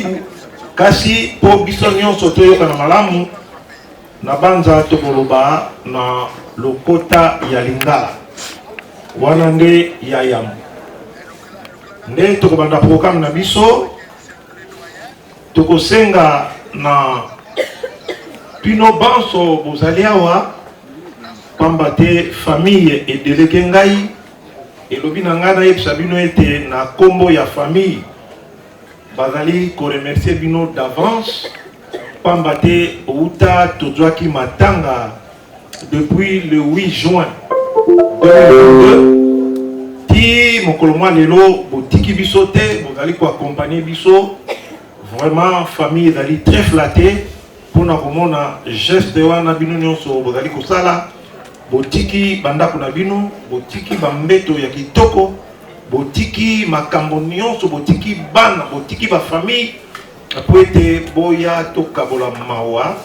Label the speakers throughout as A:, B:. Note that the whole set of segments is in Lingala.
A: karibu kasi po biso nyonso toyoka na malamu na banza tokoloba na lokota ya Lingala wana nde ya yamu nde tokobanda programme na biso tokosenga na pino banso bozali awa pamba te famille edeleke ngai elobi na ngai nayebisa bino ete na kombo ya famille bazali koremercier bino d'avance pamba te outa tozwaki matanga depuis le 8 juin 2022 ti mokolo mwa lelo botiki biso te bozali koaccompagner biso vraiment famille ezali très flatté mpona komona geste wana bino nyonso bozali kosala botiki bandako na bino botiki bambeto ya kitoko botiki makambo nyonso botiki bana botiki bafamille po ete boya tokabola mawa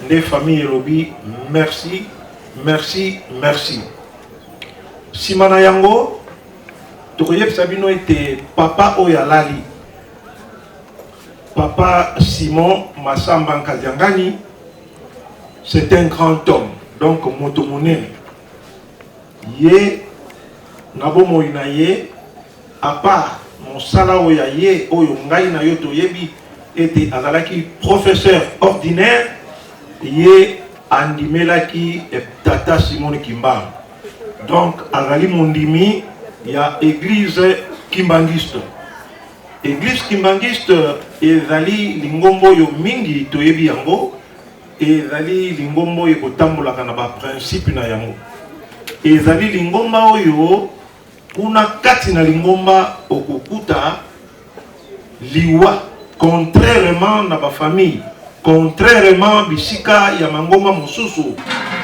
A: nde famille elobi merci merci merci nsima na yango tokoyebisa bino ete papa oyo alali papa Simon Massamba Nkadiangani c'est un grand homme donc moto monene ye nabo moina ye à part mosala oyo ye oyo ngai na yo toyebi ete azalaki professeur ordinaire ye andimelaki tata Simon Kimbangu donc azali mondimi ya église kimbangiste église kimbangiste ezali lingombo oyo mingi toyebi yango ezali lingomba oyo kotambolaka na baprincipe na yango ezali lingomba oyo kuna kati na lingomba okokuta liwa contrairement na bafamille contrairement bisika ya mangomba mosusu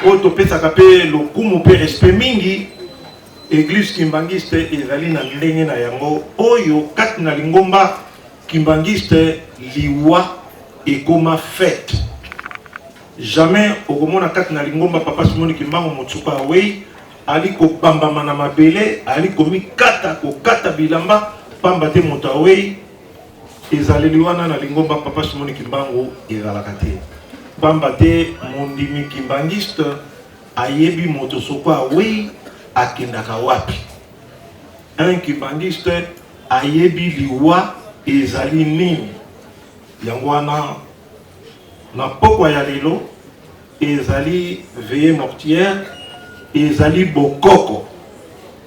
A: oyo topesaka mpe lokumu mpe respect mingi église kimbangiste ezali na ndenge na yango oyo kati na lingomba kimbangiste liwa ekoma fête jamais okomona kati na lingomba papa Simon Kimbangu motsuka wei ali kobambama na mabele ali komikata kokata bilamba pamba te moto awei ezaleli wana na lingomba papa Simon Kimbangu ezalaka te pamba te mondimi kimbangiste ayebi moto soko awei akendaka wapi un kimbangiste ayebi liwa ezali nini yango wana na pokwa ya lelo ezali veillée mortuaire ezali bokoko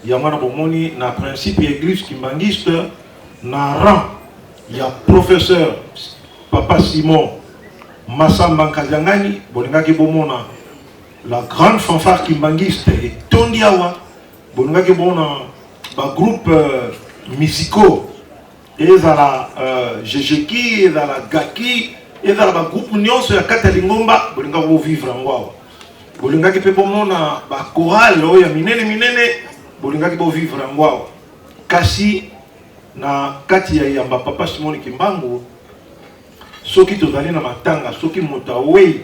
A: yango na bomoni na principe ya église kimbangiste na rang ya professeur papa Simon Massamba Nkadiangani bolingaki bomona la grande fanfare kimbangiste etondi awa bolingaki bomona ba groupe musicaux ezala Jejeki ezala Gaki ezala ba groupe nyonso ya kati ya lingomba bolingaki bovivre yango awa bolingaki mpe bomona ba chorale oyo ya minene bolingaki bovivre yango awa kasi na kati ya yamba papa Simon Kimbangu soki tozali na matanga soki moto awei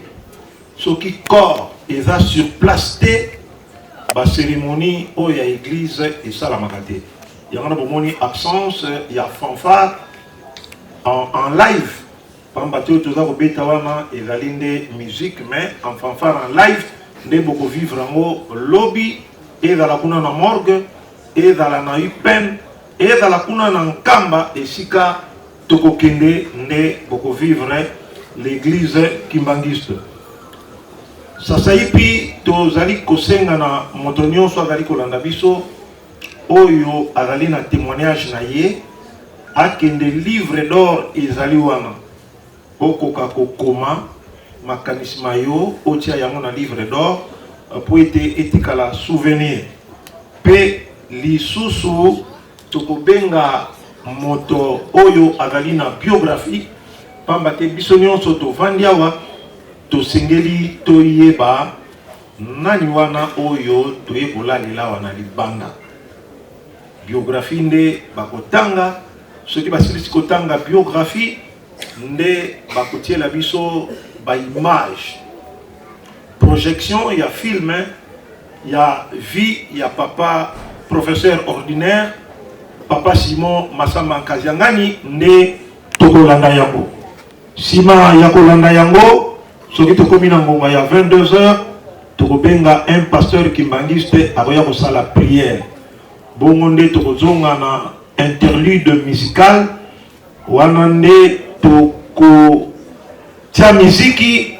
A: soki corps eza sur place te ba cérémonie oyo ya église esalamaka te yango na bomoni absence ya fanfare en live pamba te toza kobeta wana ezali nde musique mais en fanfare en live nde boko vivre yango lobi ezala kuna na morgue ezala na UPEN ezala kuna na nkamba esika tokokende nde boko vivre l'église kimbangiste sasa ipi tozali kosenga na moto nyonso azali kolanda biso oyo azali na témoignage na ye akende livre d'or ezali wana okoka kokoma makanisi mayo otia yango na livre d'or po ete etikala souvenir pe lisusu tokobenga moto oyo azali na biographie pamba te biso nyonso tovandi awa tosengeli toyeba nani wana oyo toyekolalela wana libanda biographie nde bakotanga soki basilisi kotanga biographie nde bakotiela biso ba image projection ya film ya vie ya papa professeur ordinaire papa Simon Massamba Nkadiangani nde tokolanda yango. Sima ya kolanda yango, soki tokomi na ngonga ya 22h, tokobenga un pasteur kimbangiste akoya kosala prière. Bongo nde tokozonga na interlude musical, wana nde toko tia miziki,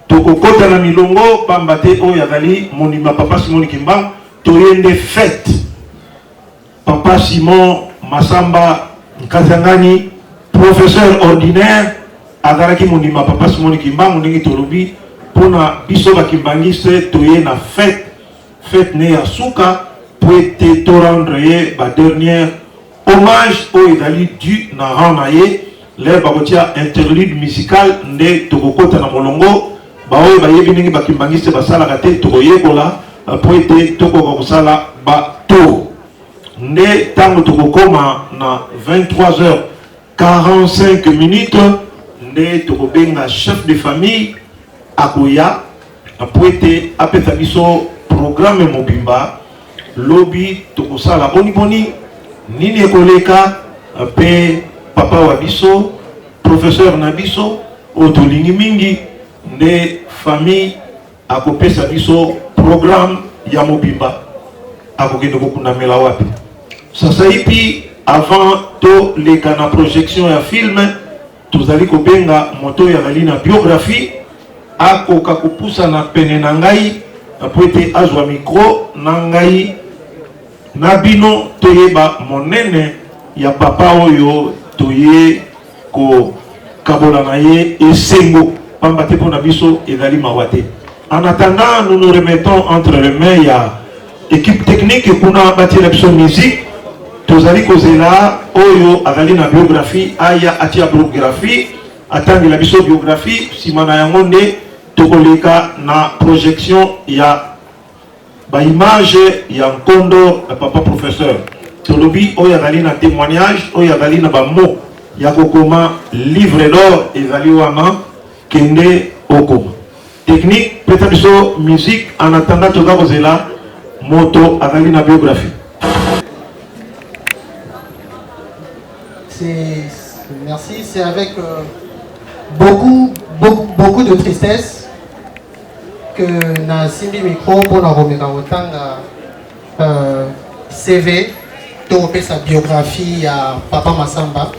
A: tokokota na milongo, pamba te oyo azali monima Papa Simon Kimbangu, toyende fête. Papa Simon Masamba Nkazangani, professeur ordinaire, azalaki monima Papa Simon Kimbangu ndenge tolobi pona biso bakimbangiste toye na fête ne ya suka po ete to rendre ye ba dernière hommage oyo ezali dû na rang na ye le bakotia interlude musical nde tokokota na molongo baoyo bayebi ndenge bakimbangiste basalaka te tokoyekola po ete tokoka kosala bato nde ntango tokokoma na 23h45 minutes nde tokobenga chef de famille akoya po ete apesa biso programme mobimba lobi tokosala boni nini ekoleka pe papa wa biso professeur na biso oyo tolingi mingi nde famille akopesa biso programme ya mobimba akokende kokundamela wapi sasa hivi avant to leka na projection ya film tozali kobenga moto ya zali na biographie akoka kopusa na pene na ngai po ete azwa micro na ngai na bino toyeba monene ya papa oyo toye ko kabola na ye esengo pamba te mpona biso ezali mawa te. En attendant, nous nous remettons entre les mains ya équipe technique kuna batira biso musique tozali kozela oyo azali na biographie aya atia biographie atangela biso biographie simana yango nde tokoleka na projection ya ba image ya nkondo ya papa professeur tolobi oyo azali na témoignage oyo azali na ba mot ya kokoma livre d'or ezali wana kende okoma technique peta biso musique en attendant toza kozela moto azali na biographie.
B: Merci, c'est avec beaucoup de tristesse que na simbi micro pour na romeka otanga CV to sa biographie ya papa Masamba,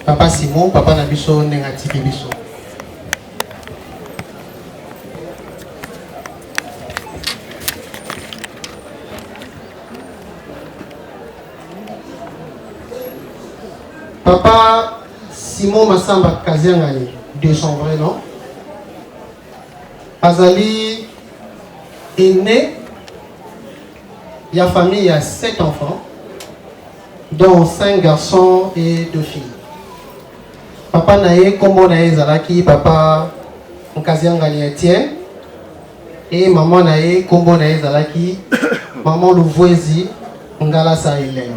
B: papa Simon, papa na biso nengati biso. Papa Simon Masamba Kaziangani, de son vrai nom, Azali est né, il y a famille, il y a 7 enfants, dont 5 garçons et 2 filles. Papa Nae, Kombo Nae Zalaki, papa Kaziangani Etienne, et maman Nae, Kombo Nae Zalaki, maman Louvoisi, Ngala Hélène.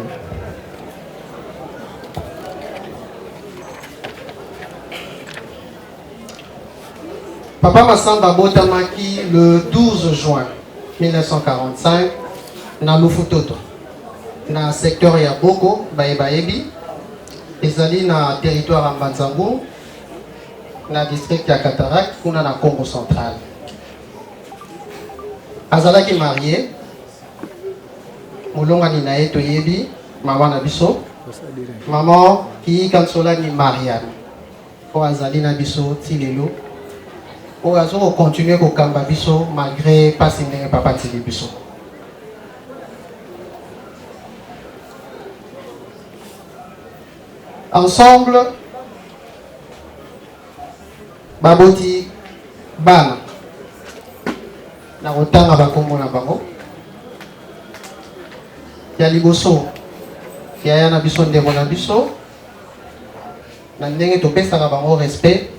B: Papa Masamba Botamaki le 12 juin 1945 dans Lufutoto, dans le secteur Yaboko, Baebaebi, ezali na territoire Ambanzango, dans le district ya Katarak, kuna na Congo central. Azalaki marié, Moulonga ni nae toyebi, maman na biso, maman qui kansola ni Marianne, po azali na biso tilelo. On va continuer à kamba biso malgré pas signer papa tili biso. Ensemble, baboti bana na otanga bakombo na bango. Ya liboso ya na biso ndemo na biso na ndenge to pesa ka bango respect.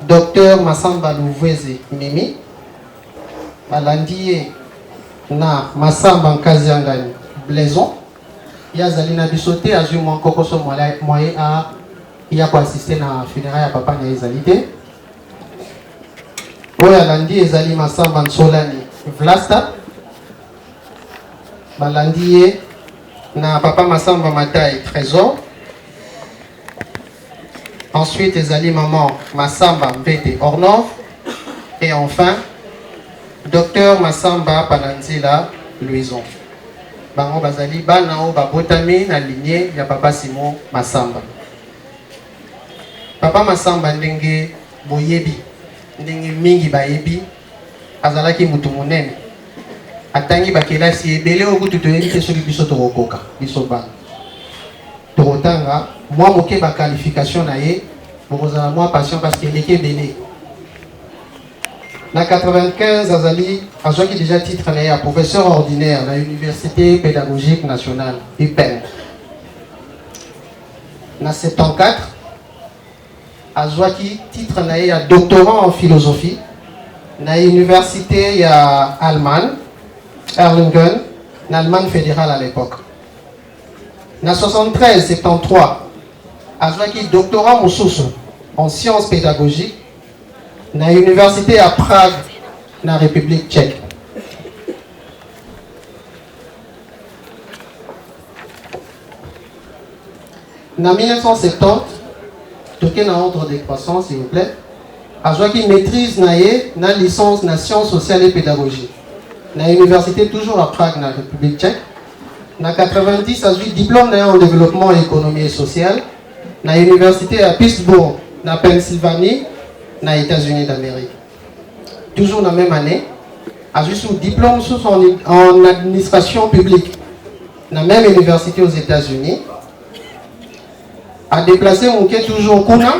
B: Docteur Masamba Louveze Mimi Balandiye na Masamba Nkaziangani Blaison Yazali na bisote azui mon kokoso moyen à ya ko assister na funérailles ya papa na ezalité Oya landi ezali Masamba Nsolani Vlasta Balandiye na papa Masamba Matai Trésor Ensuite, ezali maman Massamba Mbete Ornov. Et enfin, docteur Massamba Pananzila Louison. Bango bazali banao babotami na lignée ya papa Simon Massamba. Papa Massamba ndenge boyebi, ndenge mingi bayebi, azalaki mutu monene. Atangi bakelasi ebele okutu toyebi te soki biso tokokoka, biso bana. Tokotanga, moi moke ba qualification na ye, bokozala moi patient parce qu'il est belé. Na 95 azali azwaki déjà titre na ya professeur ordinaire à l'université pédagogique nationale UPEN. Na 74 azwaki titre na ya doctorant en philosophie na université ya Allemagne Erlangen, en Allemagne fédérale à l'époque. Na 73-73 azwaki doctorat mosusu en sciences pédagogiques na université à Prague, na République tchèque. En 1970, toqué dans ordre de croissance, s'il vous plaît, azwaki maîtrise na licence na sciences sociales et pédagogiques. Na université toujours à Prague, na République tchèque. Na 90, azwaki diplôme en développement économie et social. Na université à Pittsburgh, na Pennsylvanie, na États-Unis d'Amérique. Toujours dans la même année, a eu son diplôme en administration publique. Dans la même université aux États-Unis. A déplacé mon quai toujours Kuna,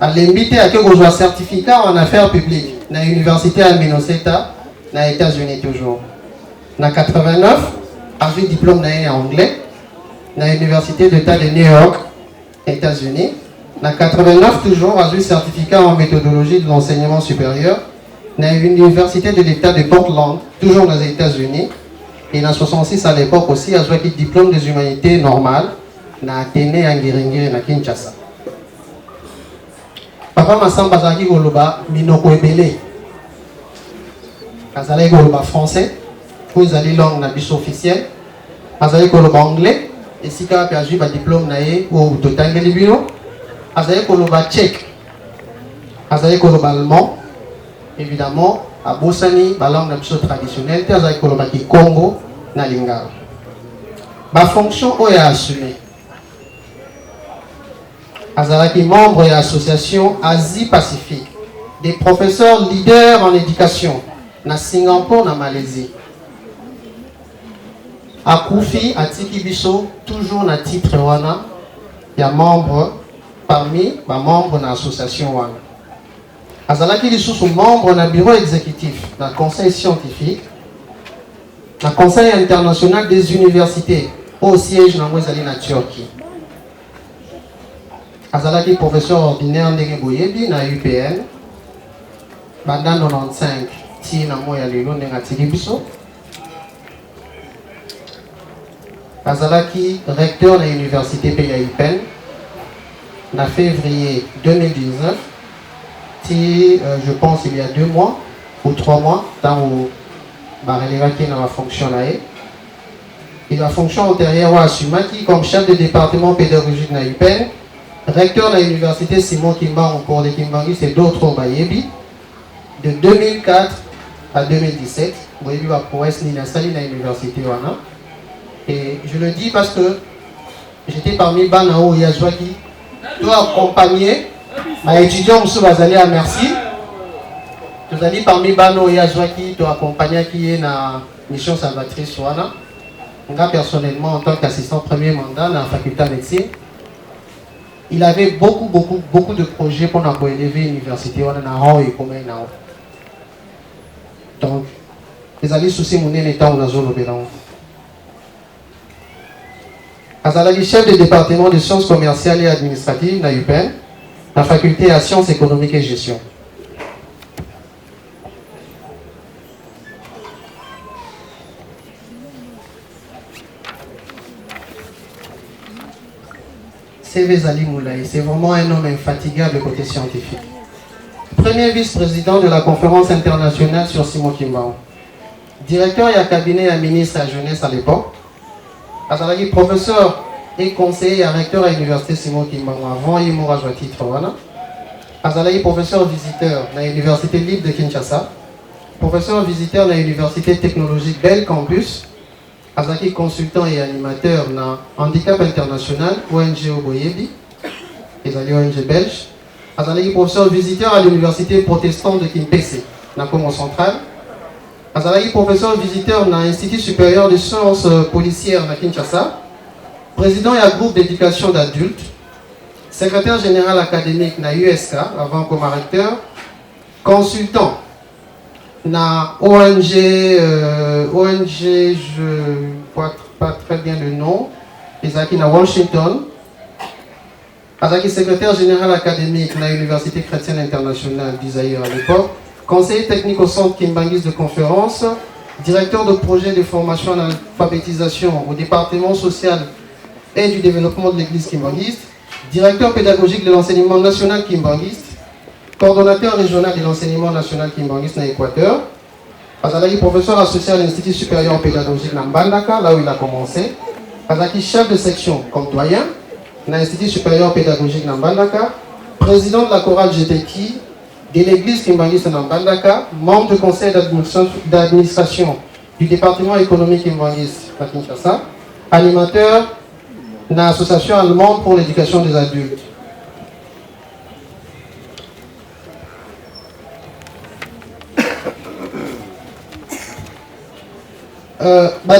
B: a l'invité à que un certificat en affaires publiques. Dans l'université à Minnesota, dans les États-Unis toujours. Dans 89, a eu diplôme en anglais. Dans l'université d'État de New York, États-Unis. En 89, toujours, a eu certificat en méthodologie de l'enseignement supérieur dans l'université de l'État de Portland, toujours dans les États-Unis. Et en 66, à l'époque aussi, a eu diplôme des humanités normales dans Athénée, en Ngiringiri, à Kinshasa. Papa Massamba Zaki Goloba, Minoko Ebele. Azali Goloba français, vous allez langue na bis officielle. Azali Goloba anglais, et si tu as eu un diplôme naé ou totangeli bino. Azali Koloba tchèque, Azali Koloba allemand, évidemment, à Bossani, la langue traditionnelle, Azali Koloba qui Congo, na Lingala. Ma fonction est assumée. Azali membre de l'association Asie-Pacifique, des professeurs leaders en éducation, na Singapour, na Malaisie. À Koufi, à Tikibiso, toujours na titre wana, il y a membre. Parmi les membres de l'association WAN. Azalaki sont membres du bureau exécutif, du conseil scientifique, du conseil international des universités, au siège de Turquie. Azalaki professeur ordinaire de Boyebi na UPN, pendant 95, si na moya lelo ndenga tikibiso. Azalaki recteur de l'université PAIPEN. En février 2019, je pense il y a 2 mois ou 3 mois, dans où il dans la fonction là. Et la fonction antérieure a assumé comme chef de département pédagogique na UPEN, recteur de l'université Simon Kimbangu pour les Kimbangu, c'est d'autres Bayebi, de 2004 à 2017, Bayebi va pour être installé dans l'université wana. Et je le dis parce que j'étais parmi Banao Yazwaki. Doit accompagner ma étudiant M. Bazali à merci. Nous allons parmi Bano et Azwaki doit accompagner qui est na mission salvatrice Wana. Moi personnellement en tant qu'assistant premier mandat dans la faculté de médecine, il avait beaucoup de projets pour élever l'université Wana na rang et comment na. Donc les alliés soucis mon état dans zone opérant. Azalaki chef du département de sciences commerciales et administratives na UPEN, la faculté à sciences économiques et gestion. CV Zali Moulaye, c'est vraiment un homme infatigable côté scientifique. Premier vice-président de la conférence internationale sur Simon Kimbangu. Directeur et cabinet à ministre à jeunesse à l'époque. Azalaki professeur et conseiller à recteur à l'université Simon Kimbangu avant il mourra à titre wana. Azalaki professeur visiteur à l'université libre de Kinshasa, professeur visiteur à l'université technologique Bell Campus, Azalaki consultant et animateur na handicap international ONG Oboyebi, ezali ONG belge. Azalaki professeur visiteur à l'université protestante de Kimpese na Congo central. Azalaki professeur visiteur na Institut supérieur de sciences policières na Kinshasa, président et groupe d'éducation d'adultes, secrétaire général académique na USK avant comme recteur, consultant na ONG, je ne vois pas très bien le nom, Ezaki na Washington, Azaki secrétaire général académique na Université chrétienne internationale d'Isaïe à l'époque, conseiller technique au centre Kimbangis de conférence, directeur de projet de formation en alphabétisation au département social et du développement de l'église kimbangiste, directeur pédagogique de l'enseignement national kimbangiste, coordonnateur régional de l'enseignement national kimbangiste dans l'Équateur, Azalaki professeur associé à l'Institut supérieur pédagogique de Mbandaka, là où il a commencé, Azalaki chef de section comme doyen dans l'Institut supérieur pédagogique de Mbandaka, président de la chorale GTK de l'église kimbangiste de Mbandaka, membre du conseil d'administration du département économique kimbangiste de Kinshasa, animateur de l'association allemande pour l'éducation des adultes.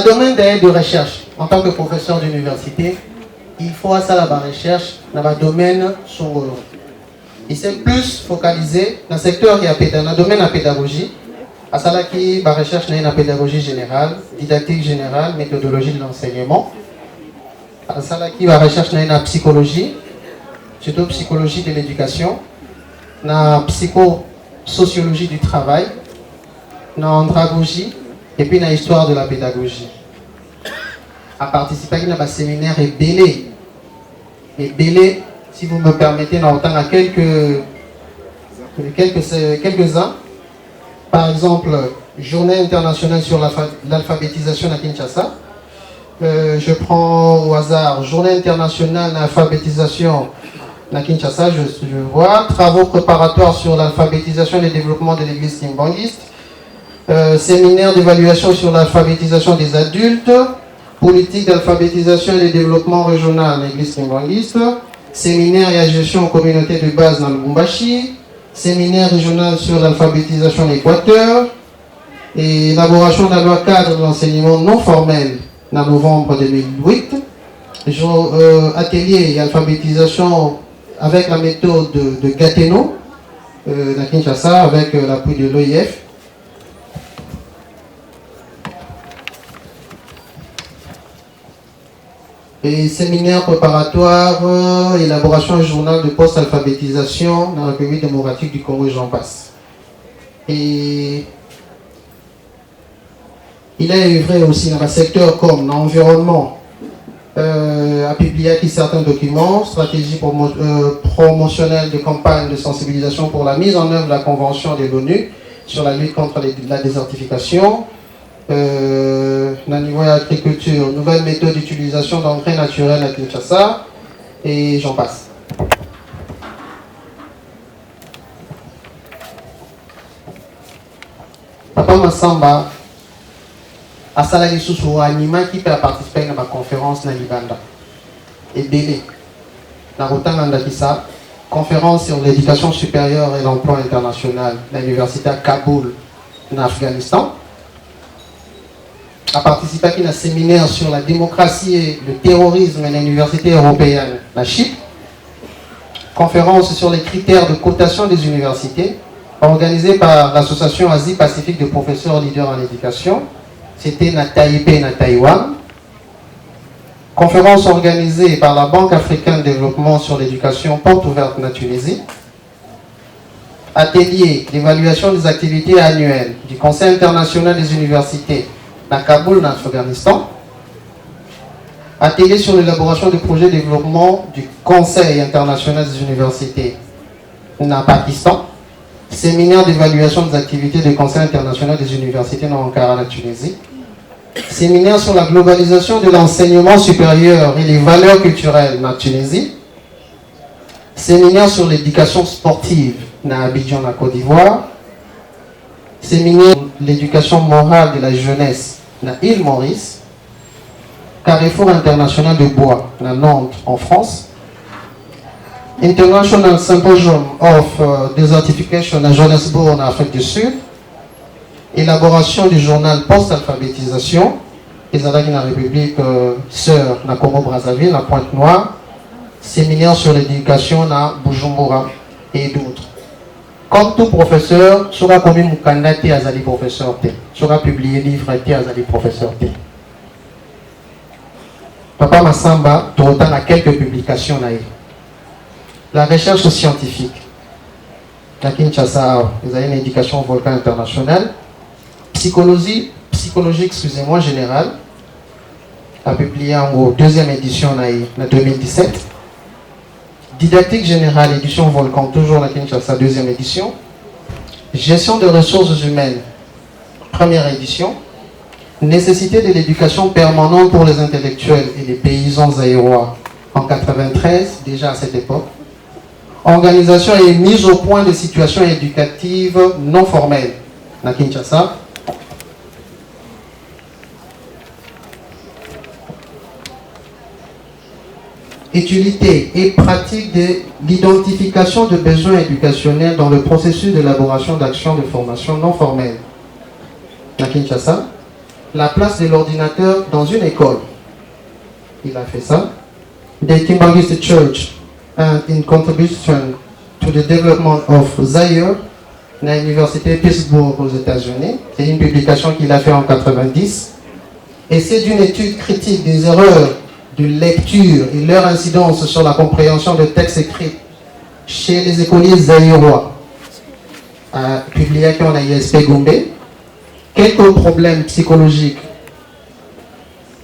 B: Domaine de recherche, en tant que professeur d'université, il faut ça la recherche dans le domaine songolo. Il s'est plus focalisé dans le secteur qui est dans le domaine de la pédagogie, à ça qui la recherche dans la pédagogie générale, didactique générale, méthodologie de l'enseignement. À ça qui la recherche dans la psychologie, surtout psychologie de l'éducation, dans la psychosociologie du travail, dans l'andragogie et puis dans l'histoire de la pédagogie. À participer à un séminaire et belé, si vous me permettez, dans autant à quelques-uns. Par exemple, Journée internationale sur l'alphabétisation à Kinshasa. Je prends au hasard Journée internationale d'alphabétisation à Kinshasa, je vois. Travaux préparatoires sur l'alphabétisation et le développement de l'église kimbangiste. Séminaire d'évaluation sur l'alphabétisation des adultes. Politique d'alphabétisation et de développement régional de l'église kimbangiste. Séminaire et gestion aux communautés de base dans le Lubumbashi. Séminaire régional sur l'alphabétisation de l'Équateur. Et élaboration de la loi cadre de l'enseignement non formel en novembre 2008. Atelier et alphabétisation avec la méthode de Gateno à Kinshasa avec l'appui de l'OIF. Et séminaire préparatoire, élaboration et journal de post-alphabétisation dans la République démocratique du Congo et j'en passe. Et il a œuvré aussi dans le secteur comme l'environnement, a publié certains documents, stratégie promotionnelle de campagne de sensibilisation pour la mise en œuvre de la Convention de l'ONU sur la lutte contre la désertification, dans le niveau de l'agriculture, nouvelle méthode d'utilisation d'engrais naturels à Kinshasa, et j'en passe. Papa Massamba, à Salari Soussou, Anima qui peut participer à ma conférence dans Libanda. Et Bélé, dans Rotanganda Kissa, conférence sur l'éducation supérieure et l'emploi international à l'université à Kaboul, en Afghanistan. A participé à un séminaire sur la démocratie et le terrorisme à l'université européenne, la Chypre. Conférence sur les critères de cotation des universités, organisée par l'association Asie-Pacifique de professeurs leaders en éducation. C'était à Taipei, à Taïwan. Conférence organisée par la Banque africaine de développement sur l'éducation, porte ouverte en Tunisie. Atelier d'évaluation des activités annuelles du Conseil international des universités à Kaboul, en Afghanistan. Atelier sur l'élaboration du projet de développement du Conseil international des universités en Pakistan. Séminaire d'évaluation des activités du Conseil international des universités en Ankara, en Tunisie. séminaire sur la globalisation de l'enseignement supérieur et les valeurs culturelles en Tunisie, séminaire sur l'éducation sportive à Abidjan, en Côte d'Ivoire, séminaire sur l'éducation morale de la jeunesse à île Maurice, Carrefour international de bois à Nantes en France, International Symposium of Desertification à Johannesburg en Afrique du Sud, élaboration du journal post-alphabétisation, les Alliés de la République sœur na Congo-Brazzaville, la Pointe-Noire, séminaire sur l'éducation à Bujumbura et d'autres. Comme tout professeur, sera commis Mukanda T Azali professeur T, sera publié livre T Azali professeur T. Papa Massamba, tout autant a quelques publications là. La recherche scientifique. La Kinshasa, vous avez une éducation au volcan international. Psychologie, excusez-moi, générale, a publié en deuxième édition en 2017. Didactique générale, édition Volcan, toujours la Kinshasa, deuxième édition. Gestion de ressources humaines, première édition. Nécessité de l'éducation permanente pour les intellectuels et les paysans zaïrois en 93, déjà à cette époque. Organisation et mise au point de situations éducatives non formelles, la Kinshasa. Utilité et pratique de l'identification de besoins éducationnels dans le processus d'élaboration d'actions de formation non formelle. À Kinshasa, la place de l'ordinateur dans une école. Il a fait ça. The Kimbangist Church and in contribution to the development of Zaire, à l'université Pittsburgh aux États-Unis. C'est une publication qu'il a fait en 90. Et c'est d'une étude critique des erreurs de lecture et leur incidence sur la compréhension de textes écrits chez les écoliers zaïrois, publié en ISP Gombe. Quelques problèmes psychologiques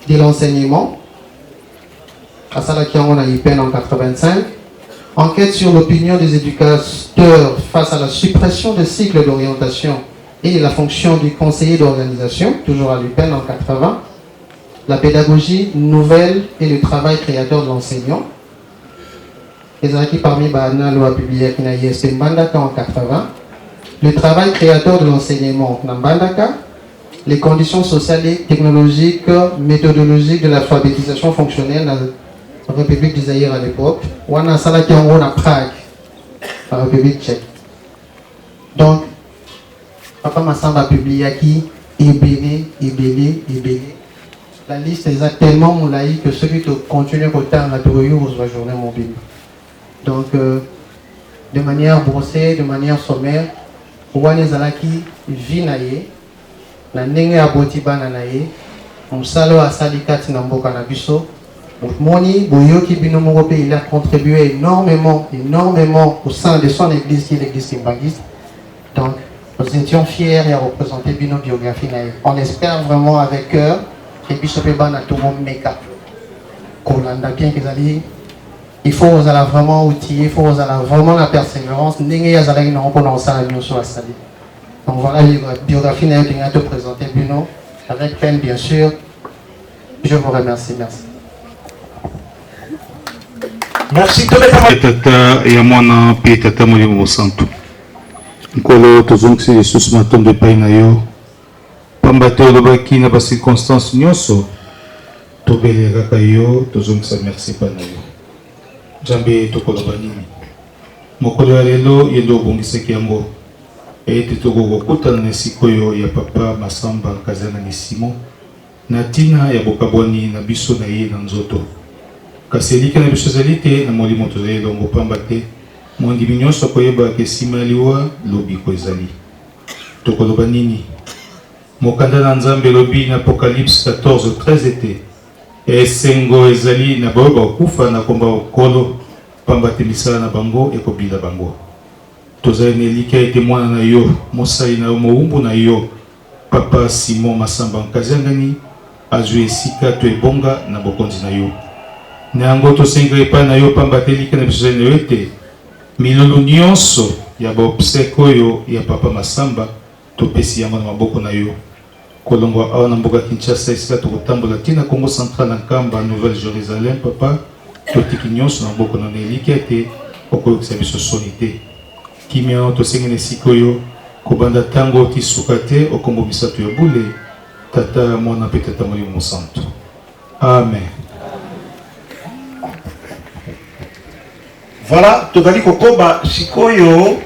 B: de l'enseignement, à ça on a eu peine en 85. Enquête sur l'opinion des éducateurs face à la suppression des cycles d'orientation et la fonction du conseiller d'organisation, toujours à l'UPEN en 80. La pédagogie nouvelle et le travail créateur de l'enseignant. Les acquis parmi Bahana loi publié qui n'a ISP Mbandaka en 80. Le travail créateur de l'enseignement dans Mbandaka. Les conditions sociales et technologiques, méthodologiques de l'alphabétisation fonctionnelle dans la République du Zaïre à l'époque. Ou en Salaki en à Prague, la République tchèque. Donc, Papa Massamba a publié qui Ebélé. La liste est tellement moulaïque que celui qui continue à côté en la journée mobile. Donc, de manière brossée, de manière sommaire, Ouane Zalaki Vinaye, na ndenge aboti bana na ye, msalo asali kati na mboka na biso. Moni Boyoki Bino Morope, il a contribué énormément au sein de son église qui est l'église Kimbangiste. Donc, nous étions fiers et à représenter Bino biographie na ye. On espère vraiment avec cœur. Et puis, ce péban a tout le monde make-up. Kolanda bien qu'ils allaient. Il faut vraiment outiller, il faut vraiment la persévérance. N'ayez pas une reconnaissance à la sur la salle. Donc voilà la biographie n'a été présentée, Bruno, avec peine bien sûr. Je vous remercie, merci.
A: Merci.
C: Tata et Amona Pietata Molimo Santo. Nkolo tozongisi lisusu matombe epai na yo. Pamba te olobaki na bacirconstance nyonso tobelelaka yo tozongisa merci epai na yo. Nzambe tokoloba nini mokolo ya lelo ye nde obongisaki yango ete tokokokutana na esika oyo ya Papa Massamba Nkazana Simon na ntina ya bokabwani na biso na ye na nzoto. Kasi elike na biso ezali te na molimo tozali elongo, pamba te mondimi nyonso akoyebaka esima ya liwa lobiko ezali. Tokoloba nini mokanda na Nzambe elobi na Apocalypse 14:13 ete esengo ezali na baoyo bakufa na komba okolo, pamba te misala na bango ekobila bango. Tozali na elika ete mwana na yo mosali na yo mowumbu na yo Papa Simon Massamba Nkazana azwi esika to ebonga na bokonzi na yo. Na yango tosenga epai na yo, pamba te elika na biso na yo ete milolo nyonso ya baobsèque oyo ya Papa Massamba topesi yango na maboko na yo. kolongwa awa na mboka Kinshasa esika tokotambola tina Congo Central na Nkamba Nouvelle-Jérusalem papa totiki nyonso na mboka na neliki ete okoyokisa biso soni te kimia tosengeli esika oyo kobanda ntango tisuka te okombo misato ya bule tata mwana mpe tata molimo mosantu amen.
A: Voilà, tozali kokoba sikoyo